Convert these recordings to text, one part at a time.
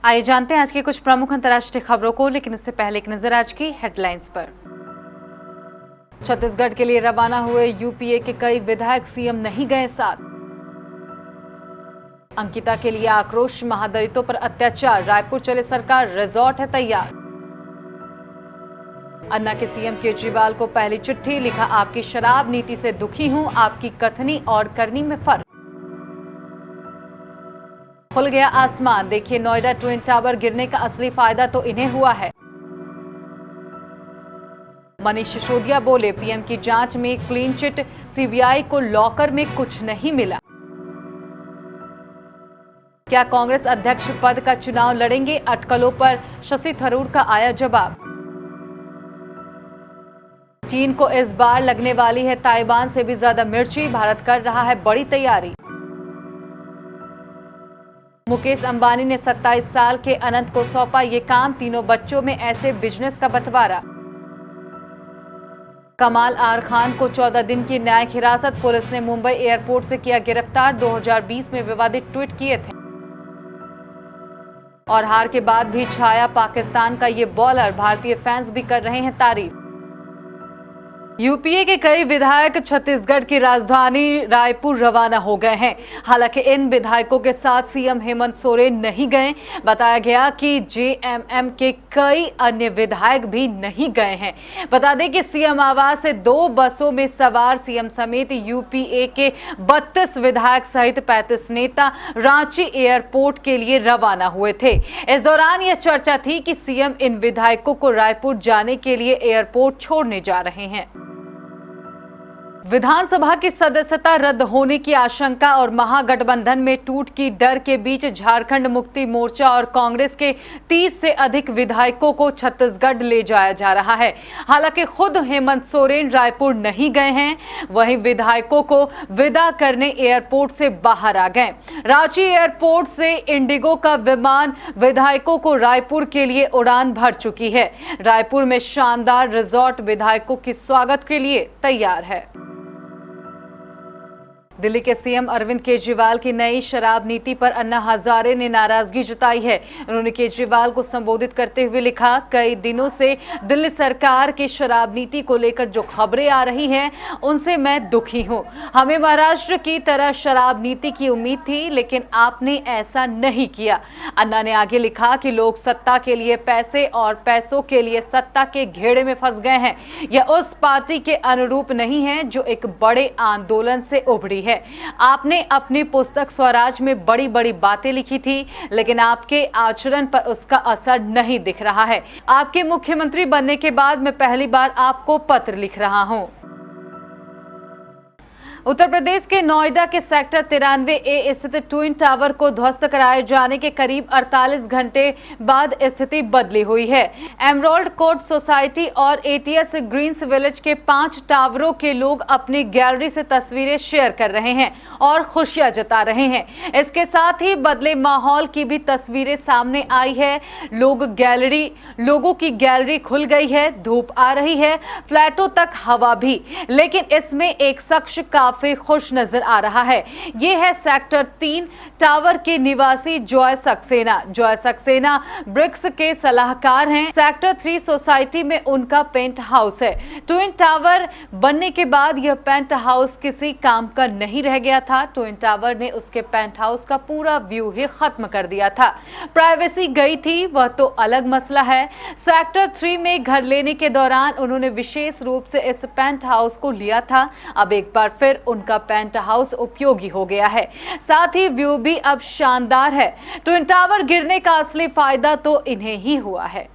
आइए जानते हैं आज की कुछ प्रमुख अंतर्राष्ट्रीय खबरों को, लेकिन उससे पहले एक नजर आज की हेडलाइंस पर। छत्तीसगढ़ के लिए रवाना हुए यूपीए के कई विधायक सीएम नहीं गए साथ। अंकिता के लिए आक्रोश, महादलितों पर अत्याचार, रायपुर चले सरकार, रिजॉर्ट है तैयार। अन्ना के सीएम केजरीवाल को पहली चिट्ठी, लिखा आपकी शराब नीति से दुखी हूं, आपकी कथनी और करनी में फर्क। खुल गया आसमान, देखिए नोएडा ट्विन टावर गिरने का असली फायदा तो इन्हें हुआ है। मनीष सिसोदिया बोले, पीएम की जांच में क्लीन चिट, सीबीआई को लॉकर में कुछ नहीं मिला। क्या कांग्रेस अध्यक्ष पद का चुनाव लड़ेंगे, अटकलों पर शशि थरूर का आया जवाब। चीन को इस बार लगने वाली है ताइवान से भी ज्यादा मिर्ची, भारत कर रहा है बड़ी तैयारी। मुकेश अंबानी ने 27 साल के अनंत को सौंपा ये काम, तीनों बच्चों में ऐसे बिजनेस का बंटवारा। कमाल आर खान को 14 दिन की न्यायिक हिरासत, पुलिस ने मुंबई एयरपोर्ट से किया गिरफ्तार, 2020 में विवादित ट्वीट किए थे। और हार के बाद भी छाया पाकिस्तान का ये बॉलर, भारतीय फैंस भी कर रहे हैं तारीफ। यूपीए के कई विधायक छत्तीसगढ़ की राजधानी रायपुर रवाना हो गए हैं। हालांकि इन विधायकों के साथ सीएम हेमंत सोरेन नहीं गए। बताया गया कि जेएमएम के कई अन्य विधायक भी नहीं गए हैं। बता दें कि सीएम आवास से 2 बसों में सवार सीएम समेत यूपीए के 32 विधायक सहित 35 नेता रांची एयरपोर्ट के लिए रवाना हुए थे। इस दौरान यह चर्चा थी कि सीएम इन विधायकों को रायपुर जाने के लिए एयरपोर्ट छोड़ने जा रहे हैं। विधानसभा की सदस्यता रद्द होने की आशंका और महागठबंधन में टूट की डर के बीच झारखंड मुक्ति मोर्चा और कांग्रेस के 30 से अधिक विधायकों को छत्तीसगढ़ ले जाया जा रहा है। हालांकि खुद हेमंत सोरेन रायपुर नहीं गए हैं, वहीं विधायकों को विदा करने एयरपोर्ट से बाहर आ गए। रांची एयरपोर्ट से इंडिगो का विमान विधायकों को रायपुर के लिए उड़ान भर चुकी है। रायपुर में शानदार रिजॉर्ट विधायकों के स्वागत के लिए तैयार है। दिल्ली के सीएम अरविंद केजरीवाल की नई शराब नीति पर अन्ना हजारे ने नाराजगी जताई है। उन्होंने केजरीवाल को संबोधित करते हुए लिखा, कई दिनों से दिल्ली सरकार की शराब नीति को लेकर जो खबरें आ रही हैं उनसे मैं दुखी हूं। हमें महाराष्ट्र की तरह शराब नीति की उम्मीद थी, लेकिन आपने ऐसा नहीं किया। अन्ना ने आगे लिखा कि लोग सत्ता के लिए पैसे और पैसों के लिए सत्ता के घेरे में फंस गए हैं। यह उस पार्टी के अनुरूप नहीं है जो एक बड़े आंदोलन से उभरी है। आपने अपनी पुस्तक स्वराज में बड़ी बड़ी बातें लिखी थी, लेकिन आपके आचरण पर उसका असर नहीं दिख रहा है। आपके मुख्यमंत्री बनने के बाद मैं पहली बार आपको पत्र लिख रहा हूं। उत्तर प्रदेश के नोएडा के सेक्टर 93A स्थित ट्विन टावर को ध्वस्त कराए जाने के करीब 48 घंटे बाद स्थिति बदली हुई है। एमराल्ड कोर्ट सोसाइटी और एटीएस ग्रीन्स विलेज के 5 टावरों के लोग अपनी गैलरी से तस्वीरें शेयर कर रहे हैं और खुशियां जता रहे हैं। इसके साथ ही बदले माहौल की भी तस्वीरें सामने आई है। लोगों की गैलरी खुल गई है, धूप आ रही है, फ्लैटों तक हवा भी, लेकिन इसमें एक शख्स काफी खुश नजर आ रहा है। ये है सेक्टर 3 टावर के निवासी जॉय सक्सेना। जॉय सक्सेना ब्रिक्स के सलाहकार हैं। सेक्टर 3 सोसाइटी में उनका पेंट हाउस है। ट्विन टावर बनने के बाद यह पेंट हाउस किसी काम का नहीं रह गया था। ट्विन टावर ने उसके पेंट हाउस का पूरा व्यू ही खत्म कर दिया था। प्राइवेसी गई थी, वह तो अलग मसला है। सेक्टर 3 में घर लेने के दौरान उन्होंने विशेष रूप से इस पेंट हाउस को लिया था। अब एक बार फिर उनका पेंट हाउस उपयोगी हो गया है, साथ ही व्यू भी अब शानदार है। ट्विन टावर गिरने का असली फायदा तो इन्हें ही हुआ है।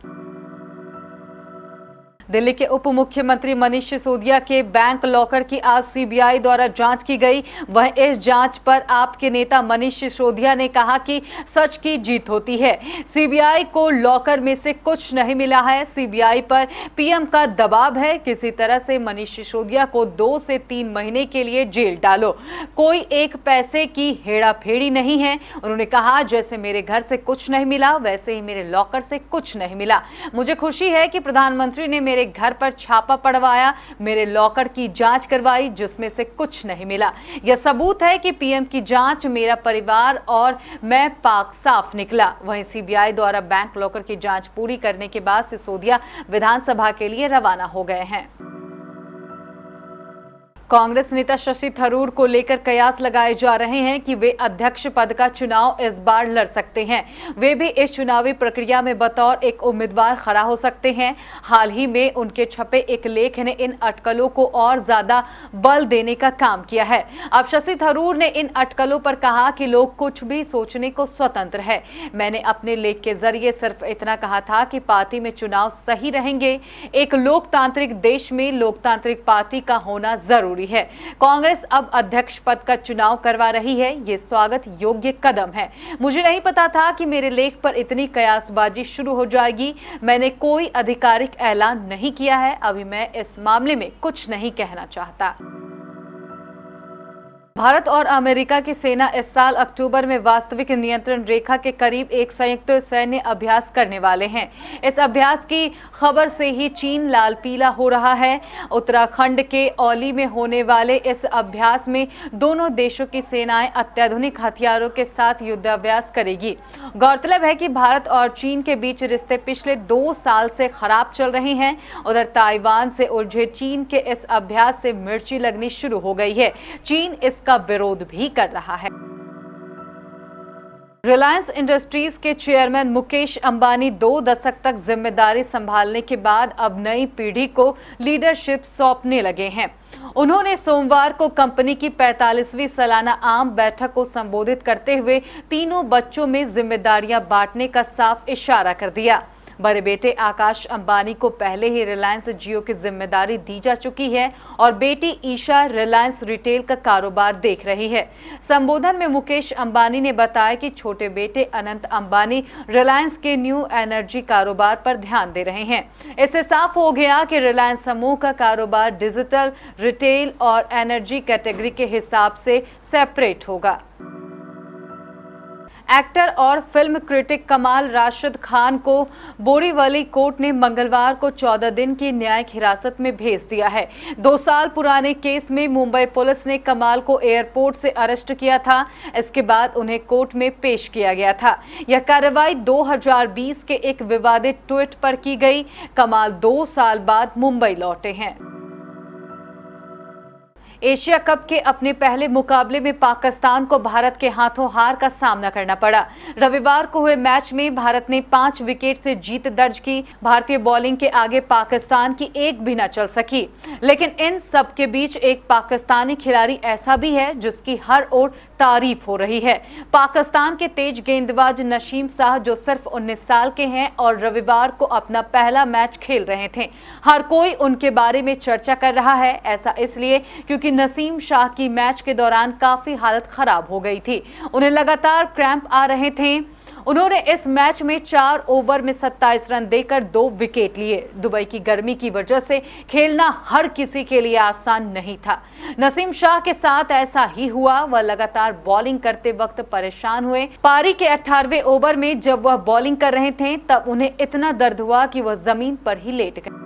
दिल्ली के उप मुख्यमंत्री मनीष सिसोदिया के बैंक लॉकर की आज सीबीआई द्वारा जांच की गई। वह इस जांच पर आपके नेता मनीष सिसोदिया ने कहा कि सच की जीत होती है। सीबीआई को लॉकर में से कुछ नहीं मिला है। सीबीआई पर पीएम का दबाव है। किसी तरह से मनीष सिसोदिया को 2 से 3 महीने के लिए जेल डालो। कोई एक पैसे की हेड़ाफेड़ी नहीं है। उन्होंने कहा, जैसे मेरे घर से कुछ नहीं मिला, वैसे ही मेरे लॉकर से कुछ नहीं मिला। मुझे खुशी है कि प्रधानमंत्री ने मेरे मेरे घर पर छापा पड़वाया, मेरे लॉकर की जांच करवाई, जिसमें से कुछ नहीं मिला। यह सबूत है कि पीएम की जांच, मेरा परिवार और मैं पाक साफ निकला। वहीं सीबीआई द्वारा बैंक लॉकर की जांच पूरी करने के बाद सिसोदिया विधानसभा के लिए रवाना हो गए हैं। कांग्रेस नेता शशि थरूर को लेकर कयास लगाए जा रहे हैं कि वे अध्यक्ष पद का चुनाव इस बार लड़ सकते हैं। वे भी इस चुनावी प्रक्रिया में बतौर एक उम्मीदवार खड़ा हो सकते हैं। हाल ही में उनके छपे एक लेख ने इन अटकलों को और ज्यादा बल देने का काम किया है। अब शशि थरूर ने इन अटकलों पर कहा कि लोग कुछ भी सोचने को स्वतंत्र है। मैंने अपने लेख के जरिए सिर्फ इतना कहा था कि पार्टी में चुनाव सही रहेंगे। एक लोकतांत्रिक देश में लोकतांत्रिक पार्टी का होना जरूरी है। कांग्रेस अब अध्यक्ष पद का चुनाव करवा रही है, ये स्वागत योग्य कदम है। मुझे नहीं पता था कि मेरे लेख पर इतनी कयासबाजी शुरू हो जाएगी। मैंने कोई आधिकारिक ऐलान नहीं किया है। अभी मैं इस मामले में कुछ नहीं कहना चाहता। भारत और अमेरिका की सेना इस साल अक्टूबर में वास्तविक नियंत्रण रेखा के करीब एक संयुक्त सैन्य अभ्यास करने वाले हैं। इस अभ्यास की खबर से ही चीन लाल पीला हो रहा है। उत्तराखंड के औली में होने वाले इस अभ्यास में दोनों देशों की सेनाएं अत्याधुनिक हथियारों के साथ युद्धाभ्यास करेगी। गौरतलब है कि भारत और चीन के बीच रिश्ते पिछले 2 साल से खराब चल रहे हैं। उधर ताइवान से उलझे चीन के इस अभ्यास से मिर्ची लगनी शुरू हो गई है। चीन इसका विरोध भी कर रहा है। रिलायंस इंडस्ट्रीज के चेयरमैन मुकेश अंबानी 2 दशक तक जिम्मेदारी संभालने के बाद अब नई पीढ़ी को लीडरशिप सौंपने लगे हैं। उन्होंने सोमवार को कंपनी की 45वीं सालाना आम बैठक को संबोधित करते हुए तीनों बच्चों में जिम्मेदारियां बांटने का साफ इशारा कर दिया। बड़े बेटे आकाश अंबानी को पहले ही रिलायंस जियो की जिम्मेदारी दी जा चुकी है और बेटी ईशा रिलायंस रिटेल का कारोबार देख रही है। संबोधन में मुकेश अंबानी ने बताया कि छोटे बेटे अनंत अंबानी रिलायंस के न्यू एनर्जी कारोबार पर ध्यान दे रहे हैं। इससे साफ हो गया कि रिलायंस समूह का कारोबार डिजिटल, रिटेल और एनर्जी कैटेगरी के हिसाब से सेपरेट होगा। एक्टर और फिल्म क्रिटिक कमाल राशिद खान को बोरीवली कोर्ट ने मंगलवार को 14 दिन की न्यायिक हिरासत में भेज दिया है। 2 साल पुराने केस में मुंबई पुलिस ने कमाल को एयरपोर्ट से अरेस्ट किया था। इसके बाद उन्हें कोर्ट में पेश किया गया था। यह कार्रवाई 2020 के एक विवादित ट्वीट पर की गई। कमाल 2 साल बाद मुंबई लौटे हैं। एशिया कप के अपने पहले मुकाबले में पाकिस्तान को भारत के हाथों हार का सामना करना पड़ा। रविवार को हुए मैच में भारत ने 5 विकेट से जीत दर्ज की। भारतीय बॉलिंग के आगे पाकिस्तान की एक भी न चल सकी। लेकिन इन सब के बीच एक पाकिस्तानी खिलाड़ी ऐसा भी है जिसकी हर ओर तारीफ हो रही है। पाकिस्तान के तेज गेंदबाज नसीम शाह, जो सिर्फ 19 साल के हैं और रविवार को अपना पहला मैच खेल रहे थे। हर कोई उनके बारे में चर्चा कर रहा है। ऐसा इसलिए क्योंकि नसीम शाह की मैच के दौरान काफी हालत खराब हो गई थी। उन्हें लगातार क्रैम्प आ रहे थे। उन्होंने इस मैच में 4 ओवर में 27 रन देकर 2 विकेट लिए। दुबई की गर्मी की वजह से खेलना हर किसी के लिए आसान नहीं था। नसीम शाह के साथ ऐसा ही हुआ। वह लगातार बॉलिंग करते वक्त परेशान हुए। पारी के 18वें ओवर में जब वह बॉलिंग कर रहे थे तब उन्हें इतना दर्द हुआ कि वह जमीन पर ही लेट गए।